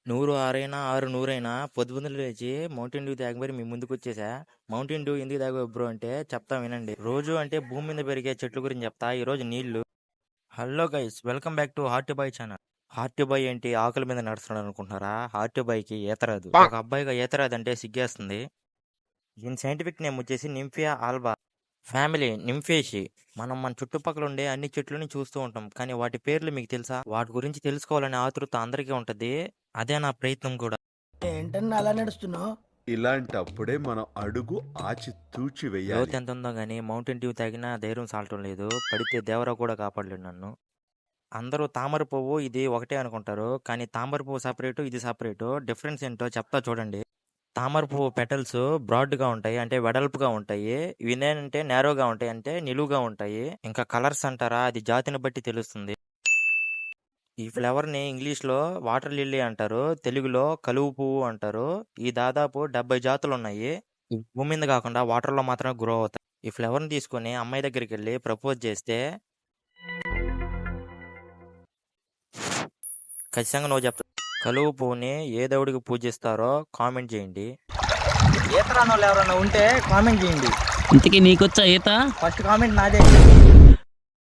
నూరు ఆరైనా ఆరు నూరైనా పొద్దున్నే లేచి మౌంటైన్ డ్యూ తాగి మరి మీ ముందుకు వచ్చేసా. మౌంటైన్ డ్యూ ఎందుకు తాగావు బ్రో అంటే చెప్తా వినండి. రోజు అంటే భూమి మీద పెరిగే చెట్ల గురించి చెప్తా. ఈ రోజు నీళ్లు. Hello guys, welcome back to Heart Boy channel. Heart Boy ఏంటి ఆకుల మీద నడుస్తున్నాడు అనుకుంటున్నారా? హార్ట్ బాయ్ కి ఈత రాదు. ఒక అబ్బాయిగా ఈత రాదంటే సిగ్గేస్తుంది. దీని సైంటిఫిక్ నేమ్ వచ్చేసి నింఫియా ఆల్బా. ఫ్యామిలీ నింఫేషి. మనం మన చుట్టుపక్కల ఉండే అన్ని చెట్లని చూస్తూ ఉంటాం, కానీ వాటి పేర్లు మీకు తెలుసా? వాటి గురించి తెలుసుకోవాలనే ఆతృత అందరికీ ఉంటది. అదే నా ప్రయత్నం కూడా. ఏంటన్నా అలా నడుస్తున్నావు? ఇలాంటప్పుడే మనం అడుగు ఆచితూచి లోతు వెయ్యాలి. ఎంత ఉందో గానీ మౌంటైన్ డ్యూ తాగినా ధైర్యం సాలటం లేదు. పడితే దేవరా కూడా కాపాడలేడు నన్ను. అందరూ తామర పువ్వు ఇది ఒకటే అనుకుంటారు, కానీ తామర పువ్వు సపరేటు, ఇది సపరేటు. డిఫరెన్స్ ఏంటో చెప్తా చూడండి. తామర పువ్వు పెటల్స్ బ్రాడ్గా ఉంటాయి, అంటే వెడల్పుగా ఉంటాయి. ఇవి ఏంటంటే నేరోగా ఉంటాయి, అంటే నిలువుగా ఉంటాయి. ఇంకా కలర్స్ అంటారా, అది జాతిని బట్టి తెలుస్తుంది. ఈ ఫ్లవర్ ని ఇంగ్లీష్ లో వాటర్ లిల్లీ అంటారు, తెలుగులో కలువు పువ్వు అంటారు. ఈ దాదాపు 70 జాతులు ఉన్నాయి. ఈ భూమి మీద కాకుండా వాటర్ లో మాత్రమే గ్రో అవుతాయి. ఈ ఫ్లవర్ ని తీసుకొని అమ్మాయి దగ్గరికి వెళ్ళి ప్రపోజ్ చేస్తే ఖచ్చితంగా నువ్వు చెప్తా. కలువు పువ్వుని ఏ దేవుడికి పూజిస్తారో కామెంట్ చేయండి. ఈత రానోళ్ళు ఎవరన్నా ఉంటే కామెంట్ చేయండి. ఇంతకీ నీకొచ్చా ఈత? ఫస్ట్ కామెంట్ నాదే.